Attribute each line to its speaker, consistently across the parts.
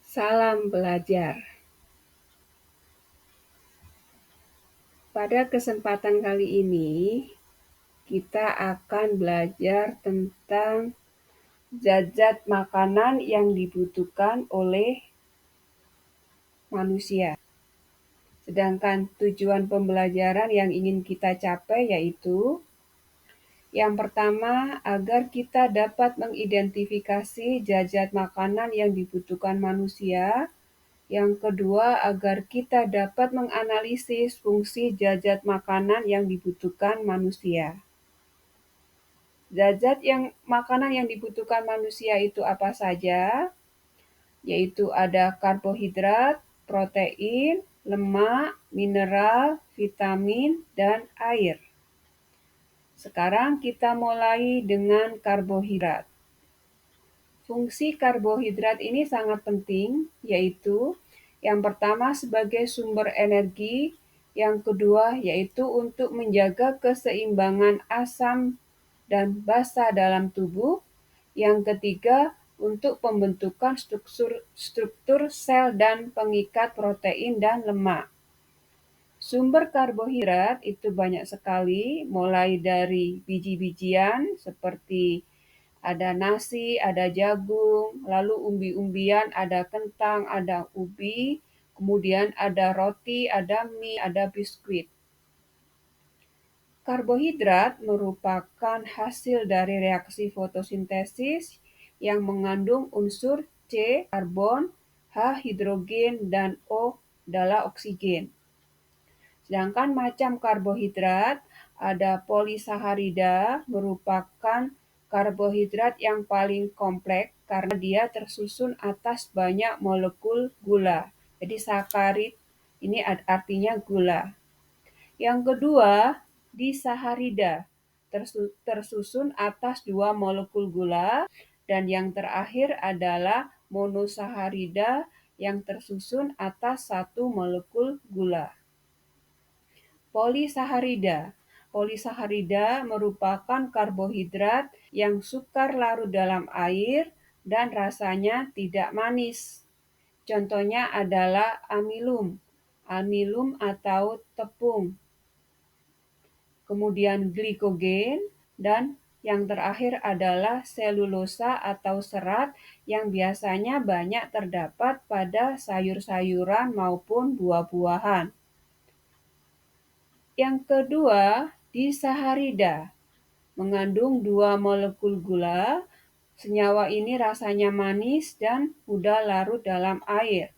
Speaker 1: Salam belajar. Pada kesempatan kali ini, kita akan belajar tentang zat-zat makanan yang dibutuhkan oleh manusia. Sedangkan tujuan pembelajaran yang ingin kita capai yaitu yang pertama, agar kita dapat mengidentifikasi zat-zat makanan yang dibutuhkan manusia. Yang kedua, agar kita dapat menganalisis fungsi zat-zat makanan yang dibutuhkan manusia. Zat-zat makanan yang dibutuhkan manusia itu apa saja? Yaitu ada karbohidrat, protein, lemak, mineral, vitamin, dan air. Sekarang kita mulai dengan karbohidrat. Fungsi karbohidrat ini sangat penting, yaitu yang pertama sebagai sumber energi, yang kedua yaitu untuk menjaga keseimbangan asam dan basa dalam tubuh, yang ketiga untuk pembentukan struktur sel dan pengikat protein dan lemak. Sumber karbohidrat itu banyak sekali, mulai dari biji-bijian seperti ada nasi, ada jagung, lalu umbi-umbian, ada kentang, ada ubi, kemudian ada roti, ada mie, ada biskuit. Karbohidrat merupakan hasil dari reaksi fotosintesis yang mengandung unsur C, karbon, H, hidrogen, dan O adalah oksigen. Sedangkan macam karbohidrat ada polisaharida merupakan karbohidrat yang paling kompleks karena dia tersusun atas banyak molekul gula. Jadi sakarid ini artinya gula. Yang kedua, disaharida tersusun atas 2 molekul gula, dan yang terakhir adalah monosaharida yang tersusun atas 1 molekul gula. Polisaharida. Polisaharida merupakan karbohidrat yang sukar larut dalam air dan rasanya tidak manis. Contohnya adalah amilum atau tepung. Kemudian glikogen, dan yang terakhir adalah selulosa atau serat yang biasanya banyak terdapat pada sayur-sayuran maupun buah-buahan. Yang kedua, disaharida mengandung 2 molekul gula. Senyawa ini rasanya manis dan mudah larut dalam air.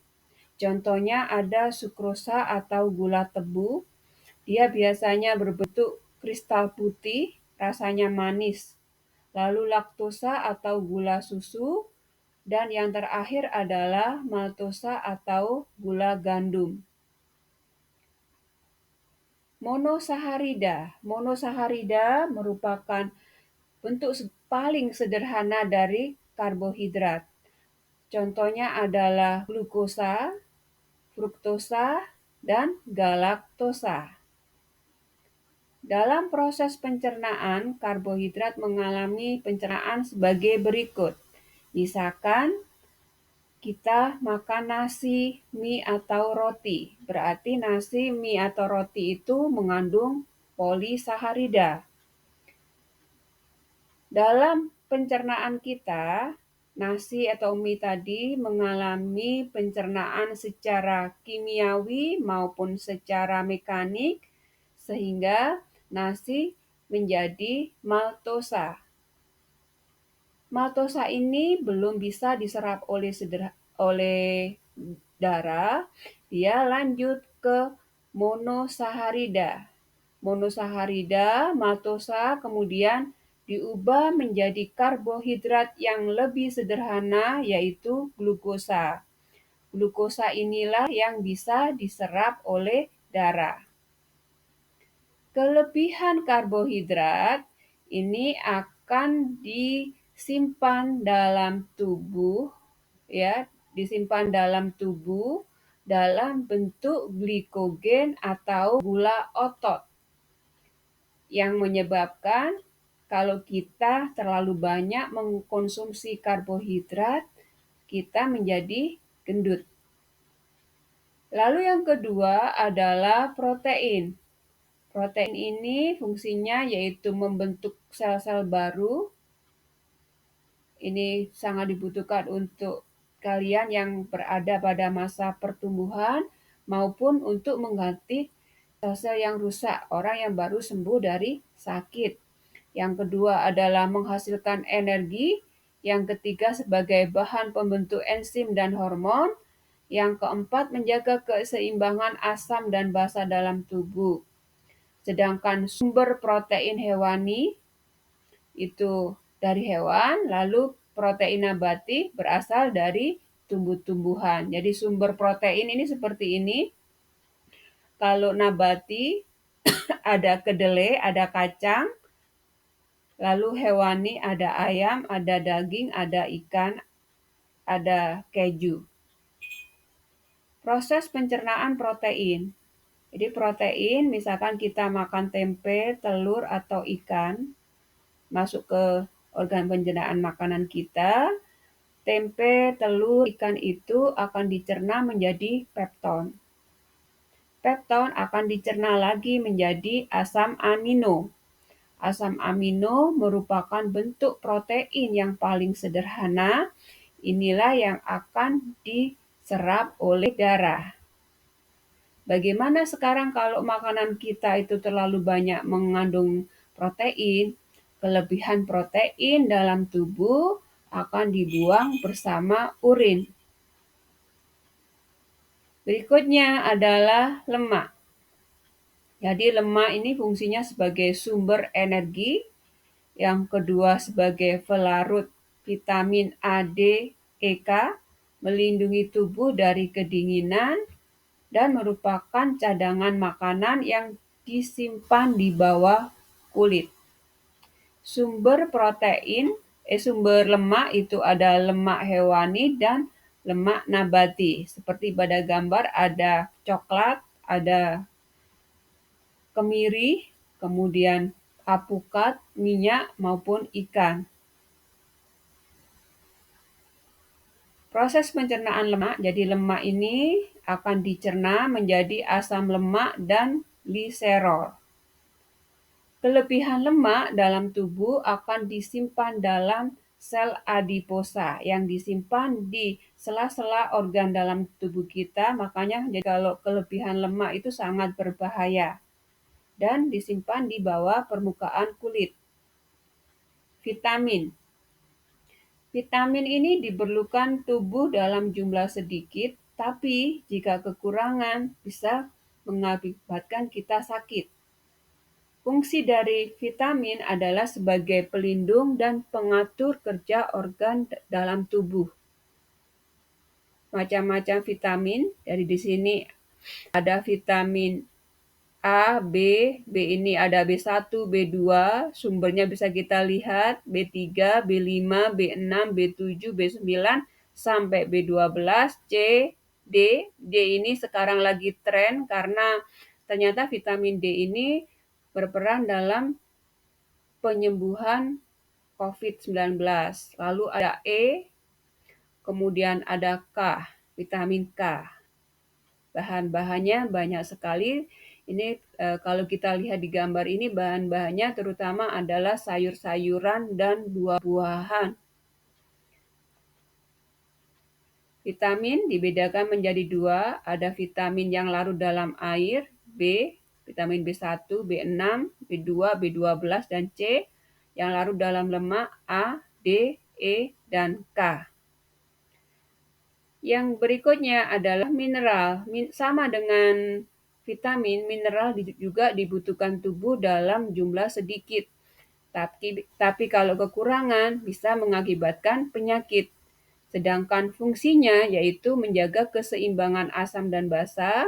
Speaker 1: Contohnya ada sukrosa atau gula tebu. Dia biasanya berbentuk kristal putih, rasanya manis. Lalu laktosa atau gula susu, dan yang terakhir adalah maltosa atau gula gandum. Monosaharida merupakan bentuk paling sederhana dari karbohidrat. Contohnya adalah glukosa, fruktosa, dan galaktosa. Dalam proses pencernaan, karbohidrat mengalami pencernaan sebagai berikut. Misalkan kita makan nasi, mie, atau roti. Berarti nasi, mie, atau roti itu mengandung polisaharida. Dalam pencernaan kita, nasi atau mie tadi mengalami pencernaan secara kimiawi maupun secara mekanik, sehingga nasi menjadi maltosa. Maltosa ini belum bisa diserap oleh darah, dia lanjut ke monosaharida. Monosaharida, maltosa kemudian diubah menjadi karbohidrat yang lebih sederhana, yaitu glukosa. Glukosa inilah yang bisa diserap oleh darah. Kelebihan karbohidrat ini akan disimpan dalam tubuh, disimpan dalam tubuh dalam bentuk glikogen atau gula otot, yang menyebabkan kalau kita terlalu banyak mengkonsumsi karbohidrat, kita menjadi gendut. Lalu yang kedua adalah protein. Protein ini fungsinya yaitu membentuk sel-sel baru. Ini sangat dibutuhkan untuk kalian yang berada pada masa pertumbuhan maupun untuk mengganti sel-sel yang rusak, orang yang baru sembuh dari sakit. Yang kedua adalah menghasilkan energi. Yang ketiga sebagai bahan pembentuk enzim dan hormon. Yang keempat menjaga keseimbangan asam dan basa dalam tubuh. Sedangkan sumber protein hewani itu dari hewan, lalu protein nabati berasal dari tumbuh-tumbuhan. Jadi sumber protein ini seperti ini. Kalau nabati ada kedelai, ada kacang, lalu hewani ada ayam, ada daging, ada ikan, ada keju. Proses pencernaan protein. Jadi protein, misalkan kita makan tempe, telur, atau ikan, masuk ke organ pencernaan makanan kita, tempe, telur, ikan itu akan dicerna menjadi pepton. Pepton akan dicerna lagi menjadi asam amino. Asam amino merupakan bentuk protein yang paling sederhana. Inilah yang akan diserap oleh darah. Bagaimana sekarang kalau makanan kita itu terlalu banyak mengandung protein? Kelebihan protein dalam tubuh akan dibuang bersama urin. Berikutnya adalah lemak. Jadi lemak ini fungsinya sebagai sumber energi, yang kedua sebagai pelarut vitamin A, D, E, K, melindungi tubuh dari kedinginan, dan merupakan cadangan makanan yang disimpan di bawah kulit. Sumber lemak itu ada lemak hewani dan lemak nabati. Seperti pada gambar ada coklat, ada kemiri, kemudian apukat, minyak maupun ikan. Proses pencernaan lemak, jadi lemak ini akan dicerna menjadi asam lemak dan gliserol. Kelebihan lemak dalam tubuh akan disimpan dalam sel adiposa yang disimpan di sela-sela organ dalam tubuh kita. Makanya kalau kelebihan lemak itu sangat berbahaya dan disimpan di bawah permukaan kulit. Vitamin. Vitamin ini diperlukan tubuh dalam jumlah sedikit, tapi jika kekurangan bisa mengakibatkan kita sakit. Fungsi dari vitamin adalah sebagai pelindung dan pengatur kerja organ dalam tubuh. Macam-macam vitamin, dari di sini ada vitamin A, B ini ada B1, B2, sumbernya bisa kita lihat, B3, B5, B6, B7, B9, sampai B12, C, D. D ini sekarang lagi tren karena ternyata vitamin D ini berperan dalam penyembuhan COVID-19. Lalu ada E, kemudian ada K, vitamin K. Bahan-bahannya banyak sekali. Ini kalau kita lihat di gambar ini bahan-bahannya terutama adalah sayur-sayuran dan buah-buahan. Vitamin dibedakan menjadi dua, ada vitamin yang larut dalam air, B, vitamin B1, B6, B2, B12, dan C, yang larut dalam lemak, A, D, E, dan K. Yang berikutnya adalah mineral. Sama dengan vitamin, mineral juga dibutuhkan tubuh dalam jumlah sedikit. Tapi kalau kekurangan bisa mengakibatkan penyakit. Sedangkan fungsinya yaitu menjaga keseimbangan asam dan basa.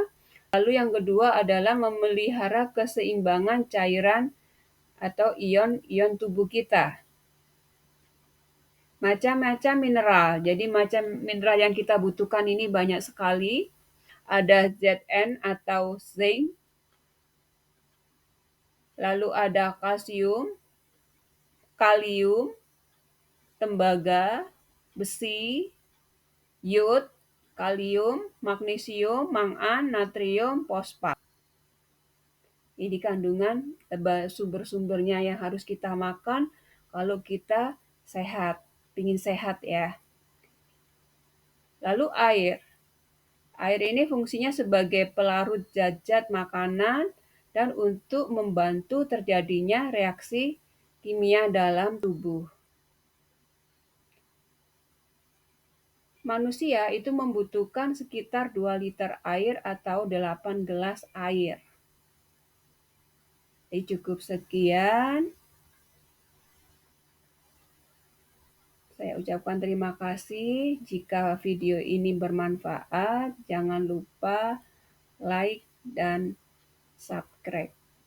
Speaker 1: Lalu yang kedua adalah memelihara keseimbangan cairan atau ion-ion tubuh kita. Macam-macam mineral. Jadi macam mineral yang kita butuhkan ini banyak sekali. Ada Zn atau zinc. Lalu ada kalsium, kalium, tembaga, besi, iod, kalium, magnesium, mangan, natrium, fosfat. Ini kandungan sumber-sumbernya yang harus kita makan kalau kita sehat, ingin sehat ya. Lalu air. Air ini fungsinya sebagai pelarut zat makanan dan untuk membantu terjadinya reaksi kimia dalam tubuh. Manusia itu membutuhkan sekitar 2 liter air atau 8 gelas air. Jadi cukup sekian. Saya ucapkan terima kasih. Jika video ini bermanfaat, jangan lupa like dan subscribe.